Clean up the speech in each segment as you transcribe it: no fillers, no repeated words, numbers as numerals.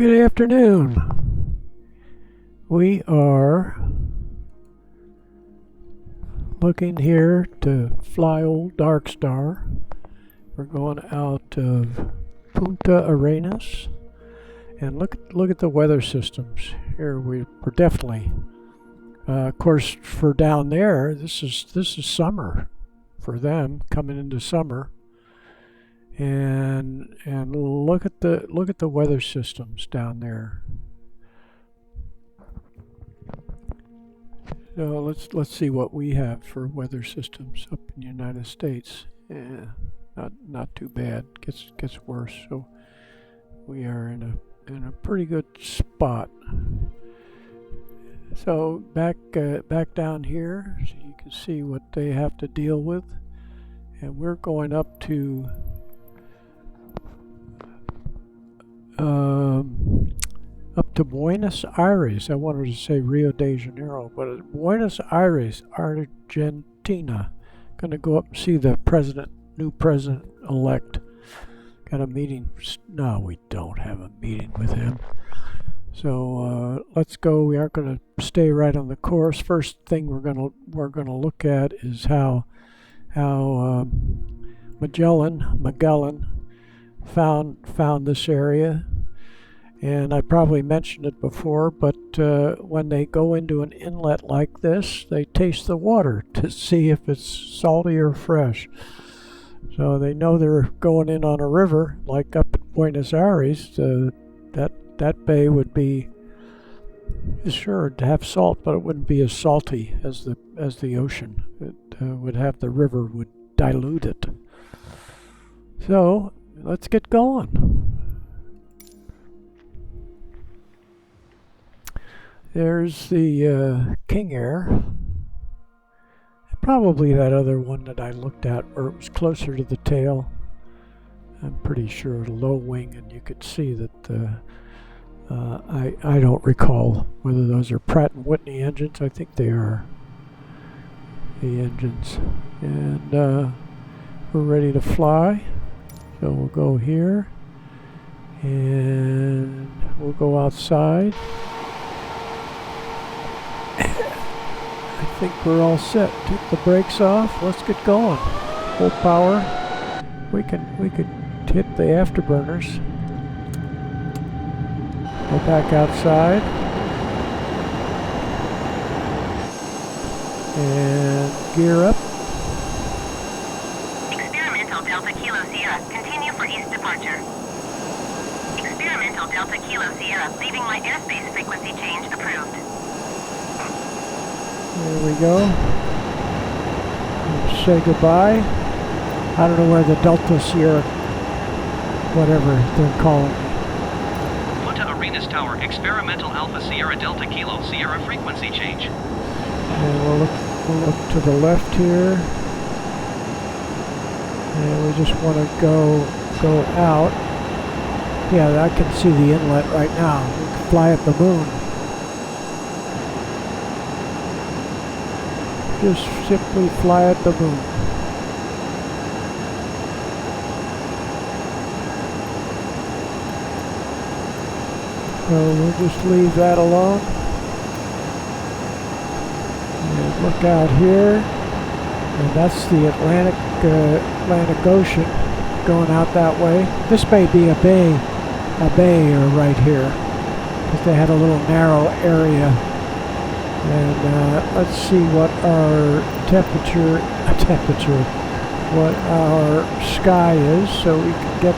Good afternoon. We are looking here to fly old Darkstar. We're going out of Punta Arenas, and look at the weather systems here. We're definitely, of course, for down there. This is summer for them, coming into summer. And look at the weather systems down there. So let's see what we have for weather systems up in the United States. Yeah, not too bad. Gets worse. So we are in a pretty good spot. So back down here, so you can see what they have to deal with, and we're going up to Buenos Aires. I wanted to say Rio de Janeiro, but Buenos Aires, Argentina. Going to go up and see the new president-elect. Got a meeting. No, we don't have a meeting with him. So let's go. We aren't going to stay right on the course. First thing we're going to look at is how Magellan found this area. And I probably mentioned it before, but when they go into an inlet like this, they taste the water to see if it's salty or fresh. So they know they're going in on a river, like up at Buenos Aires. That bay would be sure to have salt, but it wouldn't be as salty as the ocean. It would have, the river would dilute it. So let's get going. There's the King Air. Probably that other one that I looked at where it was closer to the tail. I'm pretty sure low wing, and you could see that I don't recall whether those are Pratt & Whitney engines. I think they are the engines. And we're ready to fly. So we'll go here, and we'll go outside. I think we're all set. Take the brakes off. Let's get going. Full power. We could hit the afterburners. Go back outside. And gear up. Experimental Delta Kilo Sierra. Continue for east departure. Experimental Delta Kilo Sierra. Leaving my airspace frequency change approved. There we go. Let's say goodbye. I don't know where the Delta Sierra, whatever they're calling it. Punta Arenas Tower, Experimental Alpha Sierra Delta Kilo Sierra frequency change. And we'll look to the left here. And we just want to go out. Yeah, I can see the inlet right now. We can fly at the moon. Just simply fly at the moon. So we'll just leave that alone. And look out here. And that's the Atlantic Ocean going out that way. This may be a bay right here, because they had a little narrow area. And let's see what our what our sky is, so we can get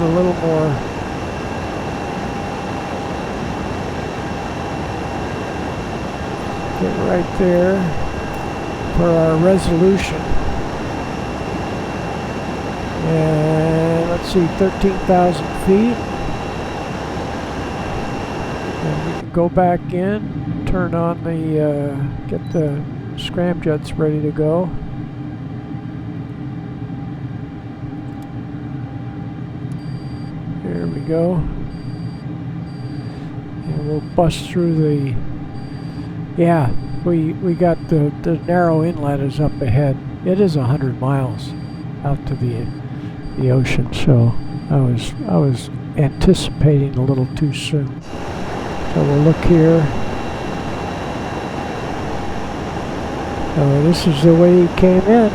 a little more. Get right there for our resolution. And let's see, 13,000 feet. Go back in, turn on the, get the scramjets ready to go. There we go. And we'll bust through the, yeah, we got the narrow inlet is up ahead. It is 100 miles out to the ocean, so I was anticipating a little too soon. So we'll look here. This is the way he came in.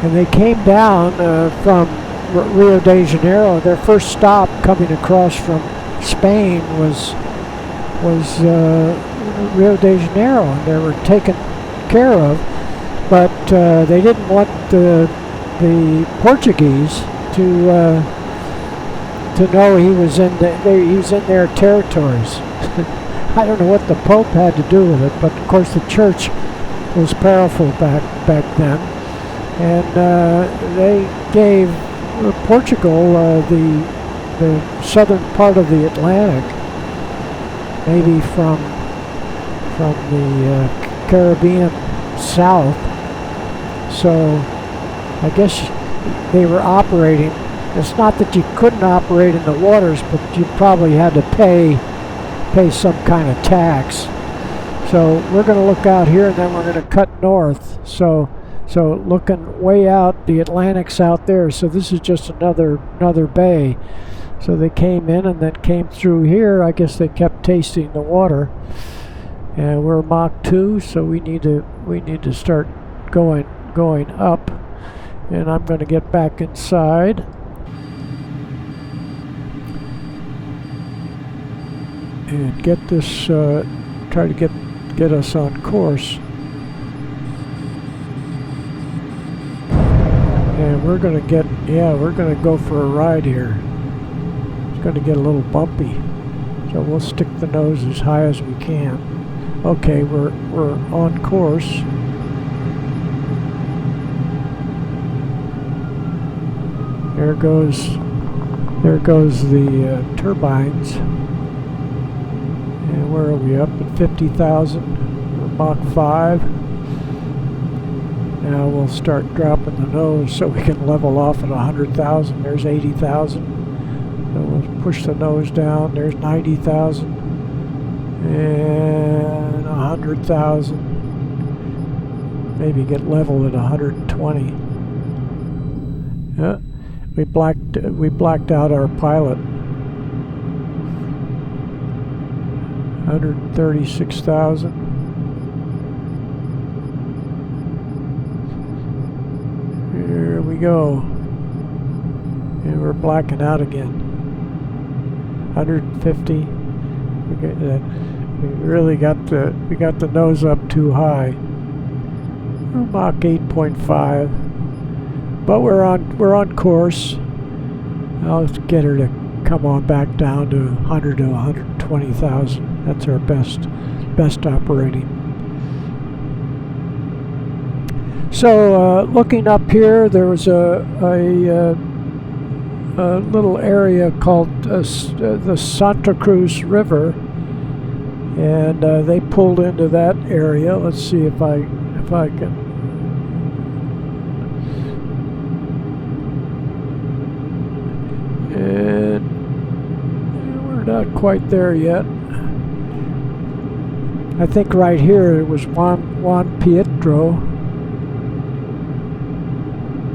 And they came down from Rio de Janeiro. Their first stop coming across from Spain was Rio de Janeiro, and they were taken care of. But they didn't want the Portuguese to know he was in their territories. I don't know what the Pope had to do with it, but of course the church was powerful back then, and they gave Portugal the southern part of the Atlantic, maybe from the Caribbean south. So I guess they were operating. It's not that you couldn't operate in the waters, but you probably had to pay some kind of tax. So we're going to look out here, and then we're going to cut north. So looking way out, the Atlantic's out there. So this is just another bay. So they came in and then came through here. I guess they kept tasting the water. And we're Mach 2, so we need to start going up. And I'm going to get back inside. And get this, try to get us on course. And we're gonna go for a ride here. It's gonna get a little bumpy, so we'll stick the nose as high as we can. Okay, we're on course. There goes the turbines. And where are we? Up at 50,000. We're Mach 5. Now we'll start dropping the nose so we can level off at 100,000. There's 80,000. So we'll push the nose down. There's 90,000. And 100,000. Maybe get level at 120. Yeah, we blacked out our pilot. 136,000. Here we go. And we're blacking out again. 150. We got the nose up too high. We're Mach 8.5. But we're on course. I'll get her to come on back down to 100 to 120,000. That's our best operating. So looking up here, there was a little area called the Santa Cruz River, and they pulled into that area. Let's see if I can. And we're not quite there yet. I think right here it was Juan Pietro.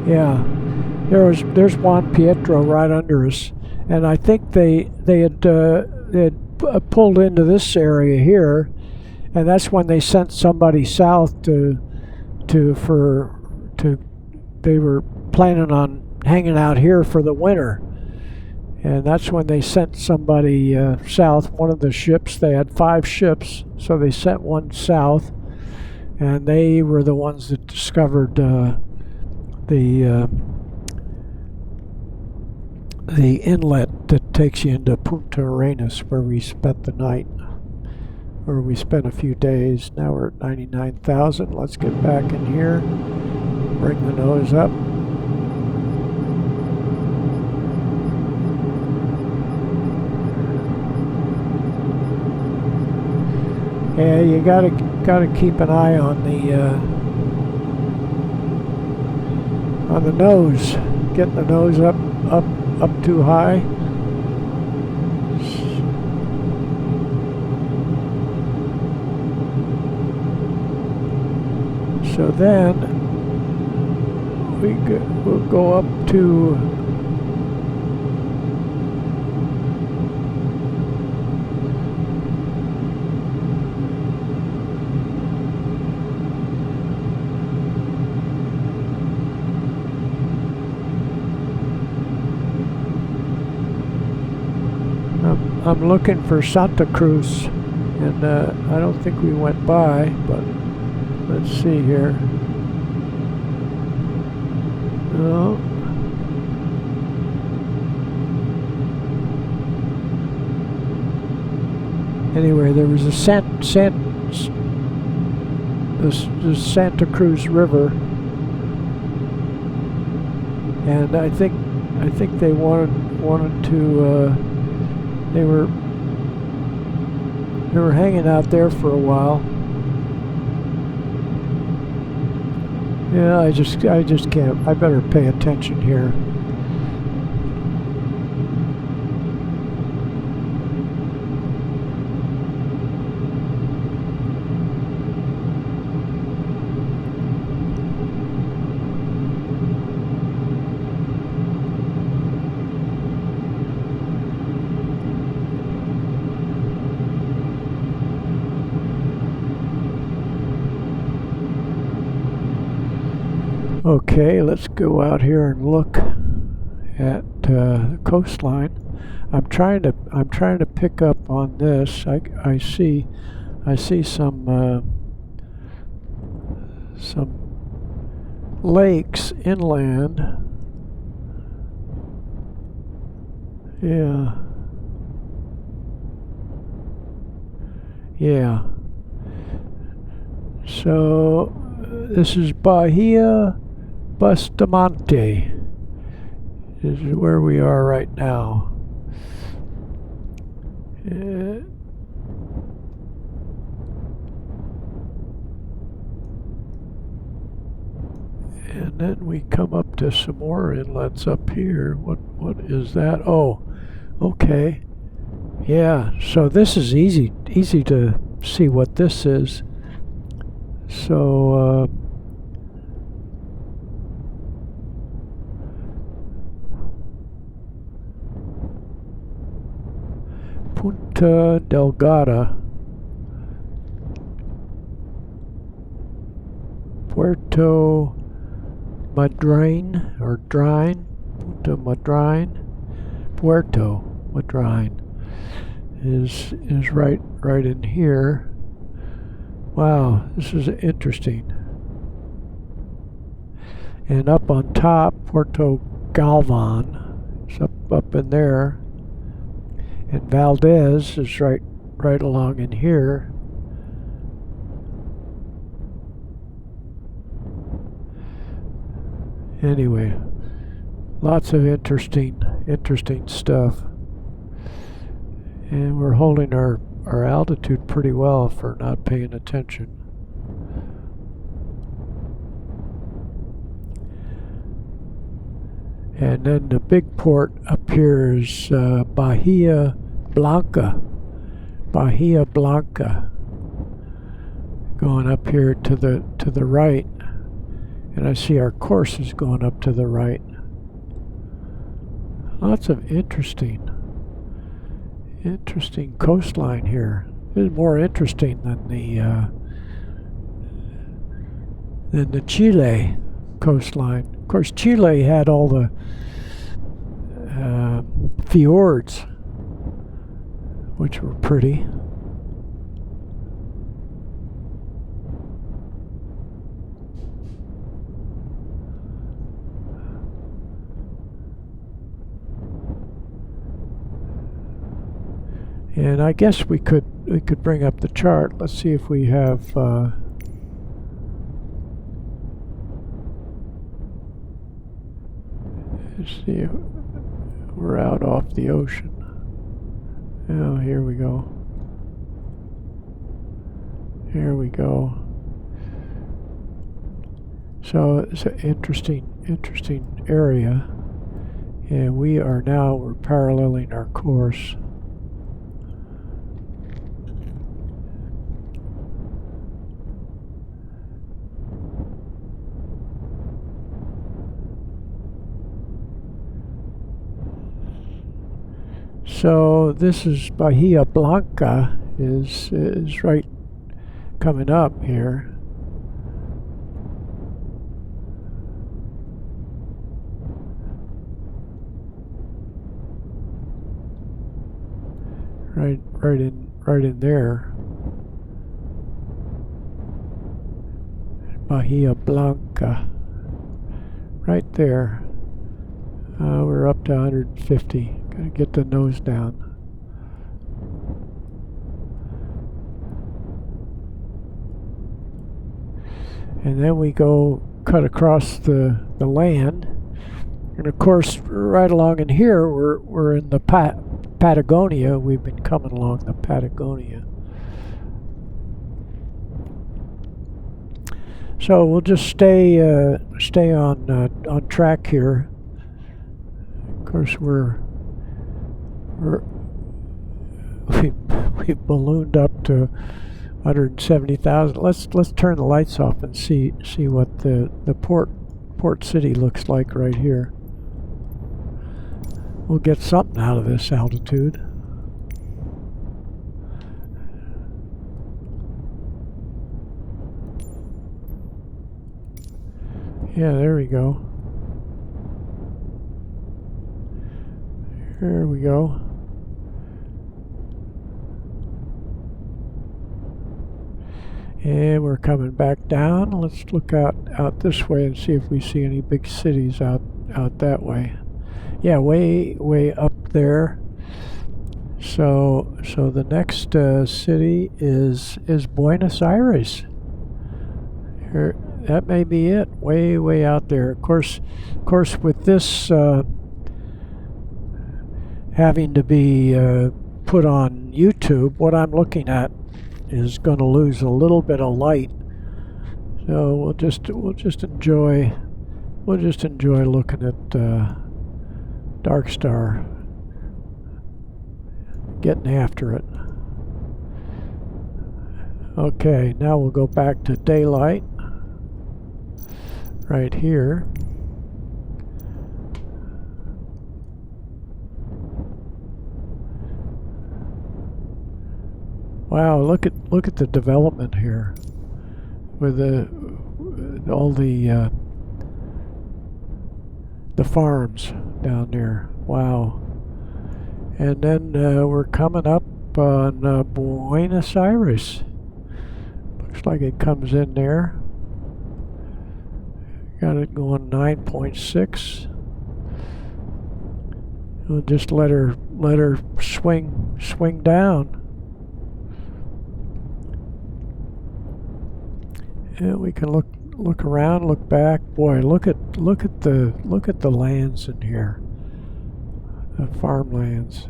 Yeah, there's Juan Pietro right under us, and I think they had pulled into this area here, and that's when they sent somebody south to they were planning on hanging out here for the winter. And that's when they sent somebody south, one of the ships. They had 5 ships, so they sent one south, and they were the ones that discovered the inlet that takes you into Punta Arenas, where we spent the night, where we spent a few days. Now we're at 99,000. Let's get back in here, bring the nose up. Yeah, you gotta keep an eye on the nose, getting the nose up too high. So then we'll go up to I'm looking for Santa Cruz, and I don't think we went by, but let's see here. No. Anyway, there was a the Santa Cruz River, and I think they wanted to. They were hanging out there for a while. Yeah, I just can't. I better pay attention here. Okay, let's go out here and look at the coastline. I'm trying to pick up on this. I see some lakes inland. Yeah. Yeah. So this is Bahia Bustamante is where we are right now. And then we come up to some more inlets up here. What is that? Oh, okay. Yeah, so this is easy to see what this is. So Punta Delgada, Puerto Madryn or Drine, Punta Madryn, Puerto Madryn is right in here. Wow, this is interesting. And up on top, Puerto Galvan is up in there. And Valdez is right along in here. Anyway, lots of interesting stuff. And we're holding our altitude pretty well for not paying attention. And then the big port up here is Bahia Blanca. Bahia Blanca. Going up here to the right. And I see our course is going up to the right. Lots of interesting coastline here. It's more interesting than the Chile coastline. Of course, Chile had all the fjords, which were pretty. And I guess we could bring up the chart. Let's see if we have let's see if we're out off the ocean. Oh, here we go. Here we go. So it's an interesting area, and we're paralleling our course. So this is Bahia Blanca is right coming up here. Right in there. Bahia Blanca. Right there. We're up to 150. Gotta get the nose down. And then we go cut across the land. And of course, right along in here, we're in the Patagonia. We've been coming along the Patagonia. So we'll just stay on track here. Of course, we've ballooned up to 170,000. Let's turn the lights off and see what the port city looks like right here. We'll get something out of this altitude. Yeah, there we go. Here we go. And we're coming back down. Let's look out this way and see if we see any big cities out that way. Yeah, way up there. So the next city is Buenos Aires. Here, that may be it. Way out there. Of course, with this having to be put on YouTube, what I'm looking at is going to lose a little bit of light. So we'll just enjoy looking at Darkstar, getting after it. Okay, now we'll go back to daylight right here. Wow, look at the development here with all the farms down there. Wow. And then we're coming up on Buenos Aires. Looks like it comes in there. Got it going 9.6. We'll just let her swing down. Yeah, we can look around, look back. Boy, look at the lands in here. The farmlands.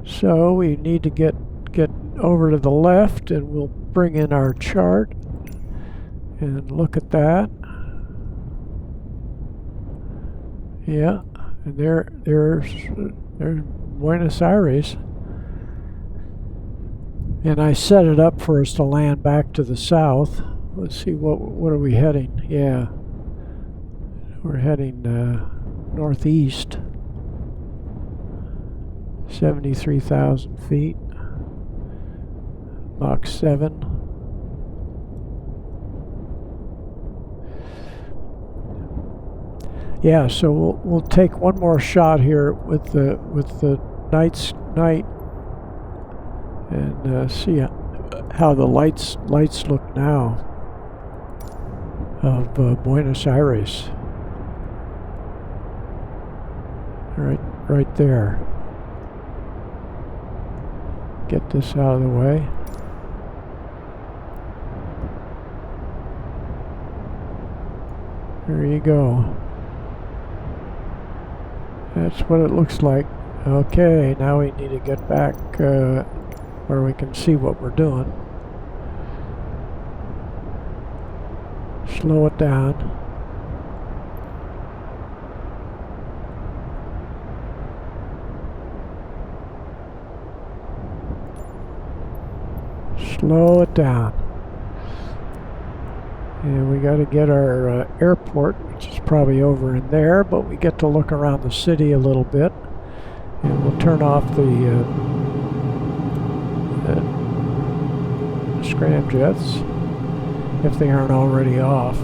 So we need to get over to the left, and we'll bring in our chart and look at that. Yeah, and there's Buenos Aires. And I set it up for us to land back to the south. Let's see, what are we heading? Yeah, we're heading northeast. 73,000 feet. Mach 7. Yeah, so we'll take one more shot here with the night and see how the lights look now of Buenos Aires. Right there. Get this out of the way. There you go. That's what it looks like. Okay, now we need to get back where we can see what we're doing. Slow it down. Slow it down. And we got to get our airport, which is probably over in there, but we get to look around the city a little bit. And we'll turn off the scramjets if they aren't already off.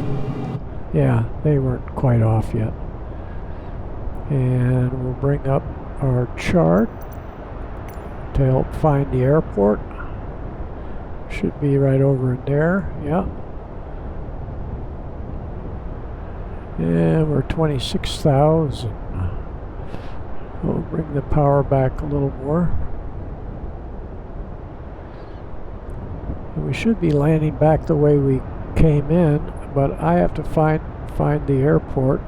Yeah, they weren't quite off yet. And we'll bring up our chart to help find the airport. Should be right over in there, yeah. And we're 26,000. We'll bring the power back a little more. And we should be landing back the way we came in, but I have to find the airport.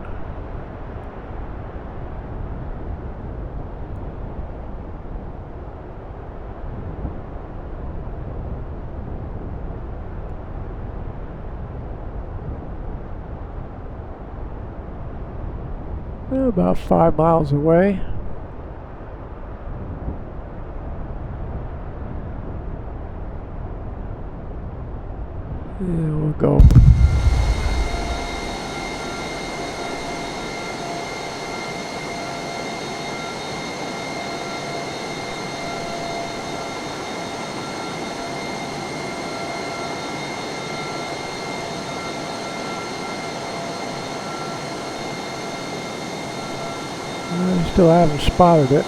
About 5 miles away. And we'll go. I still haven't spotted it.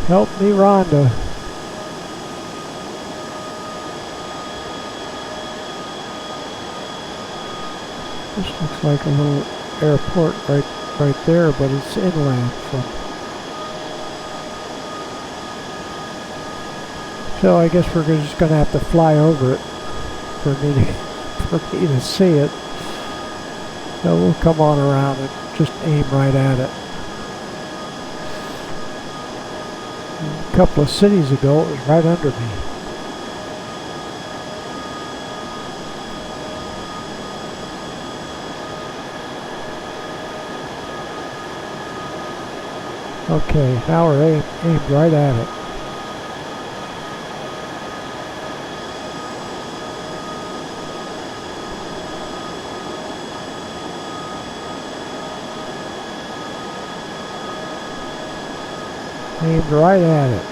Help me, Rhonda. This looks like a little airport right there, but it's inland from. So I guess we're just going to have to fly over it for me to see it. So we'll come on around and just aim right at it. A couple of cities ago, it was right under me. Okay, now we're aimed right at it. Aimed right at it.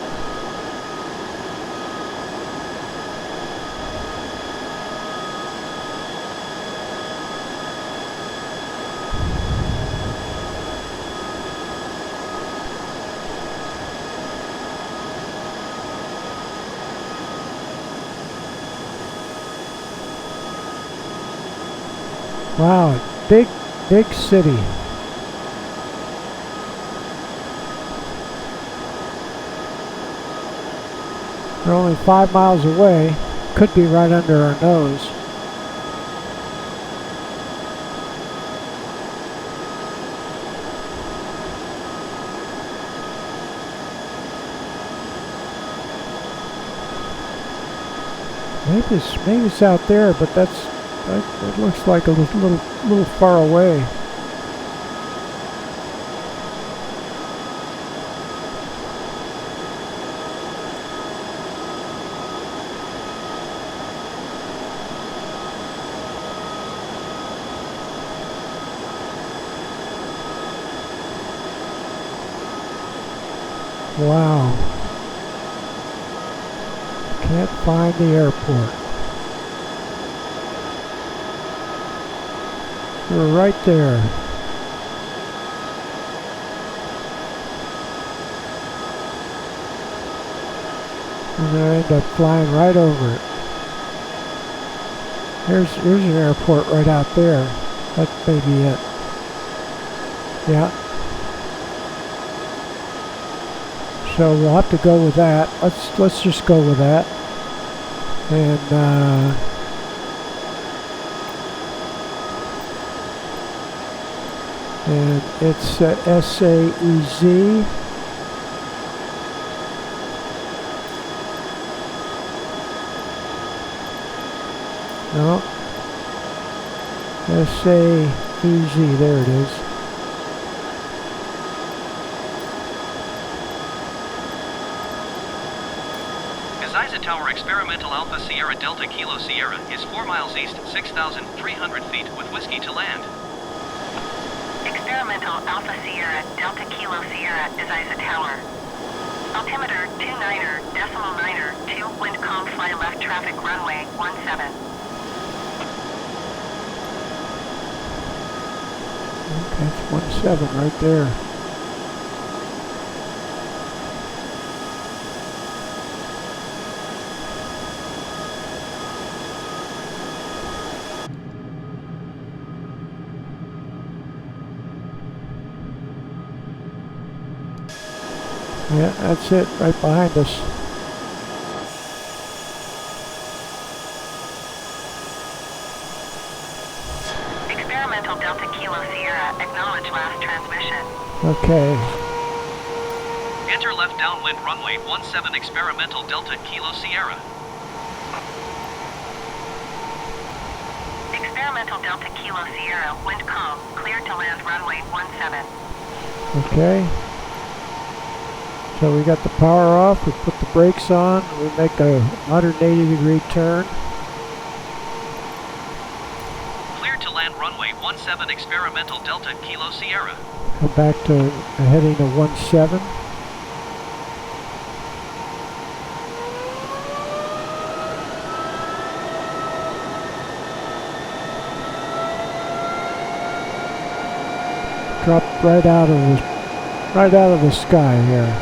Wow, big city. We're only 5 miles away. Could be right under our nose. Maybe it's out there, but it looks like a little far away. Wow. Can't find the airport. We're right there. And I end up flying right over it. Here's an airport right out there. That may be it. Yeah. So we'll have to go with that. Let's just go with that. And it's SAEZ. No. SAEZ, there it is. Geyser Tower Experimental Alpha Sierra Delta Kilo Sierra is 4 miles east, 6,300 feet with whiskey to land. Experimental Alpha Sierra Delta Kilo Sierra Geyser Tower. Altimeter 29.9er 2 wind calm fly left traffic runway 17. That's 17 right there. Yeah, that's it, right behind us. Experimental Delta Kilo Sierra, acknowledge last transmission. Okay. Enter left downwind runway 17 Experimental Delta Kilo Sierra. Experimental Delta Kilo Sierra, wind calm, clear to land runway 17. Okay. So we got the power off, we put the brakes on, we make a 180-degree turn. Clear to land runway 17 Experimental Delta Kilo Sierra. Come back to a heading of 17. Drop right out of the sky here.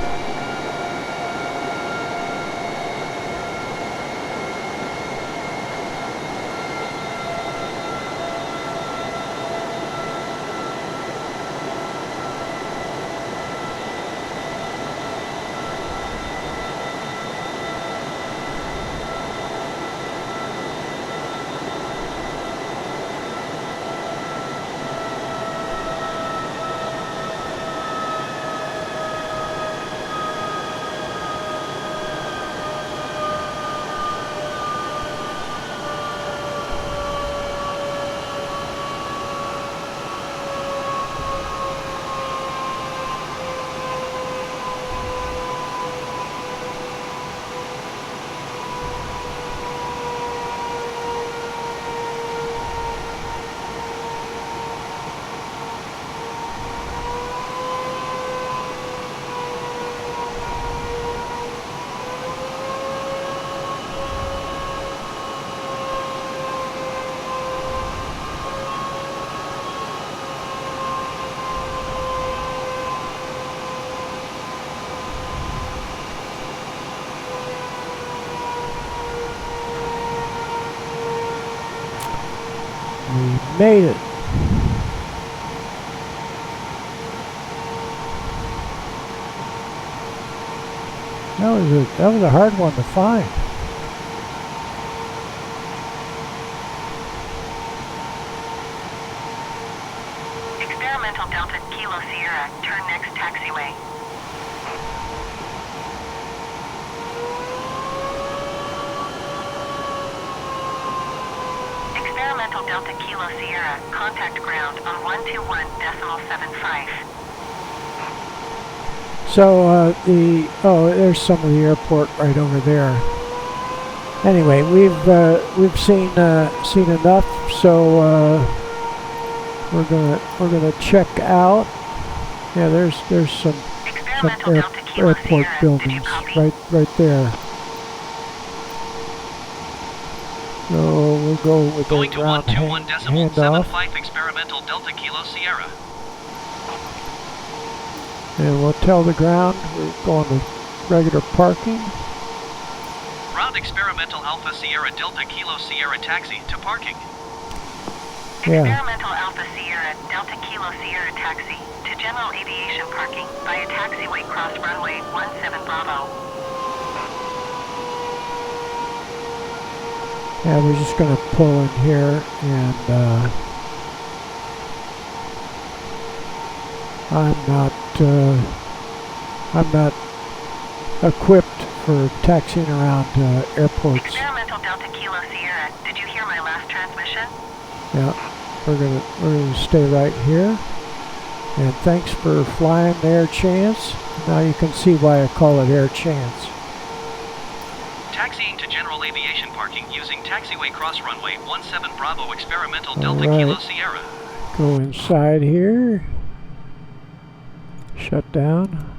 We made it. That was a hard one to find. Experimental Delta Kilo Sierra, turn next taxiway. Experimental Delta Kilo Sierra, contact ground on 121.75. So there's some of the airport right over there. Anyway, we've seen enough, so we're gonna check out. Yeah, there's some airport buildings right there. So we'll go with Going the to ground 121.75 handoff, Experimental Delta Kilo Sierra. and we'll tell the ground we're going to regular parking. Ground Experimental Alpha Sierra Delta Kilo Sierra taxi to parking. Yeah. Experimental Alpha Sierra Delta Kilo Sierra taxi to general aviation parking via taxiway cross runway 17 Bravo. Yeah, we're just going to pull in here, and I'm not equipped for taxiing around airports. Experimental Delta Kilo Sierra. Did you hear my last transmission? Yeah, we're gonna stay right here. And thanks for flying the Air Chance. Now you can see why I call it Air Chance. Taxiing to general aviation parking using taxiway cross runway 17 Bravo experimental Delta All Kilo right. Sierra. Go inside here. Shut down.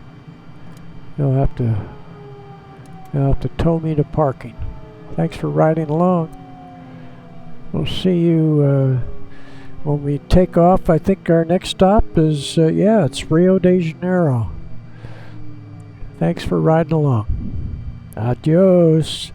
You'll have to tow me to parking. Thanks for riding along. We'll see you when we take off. I think our next stop is it's Rio de Janeiro. Thanks for riding along. Adios.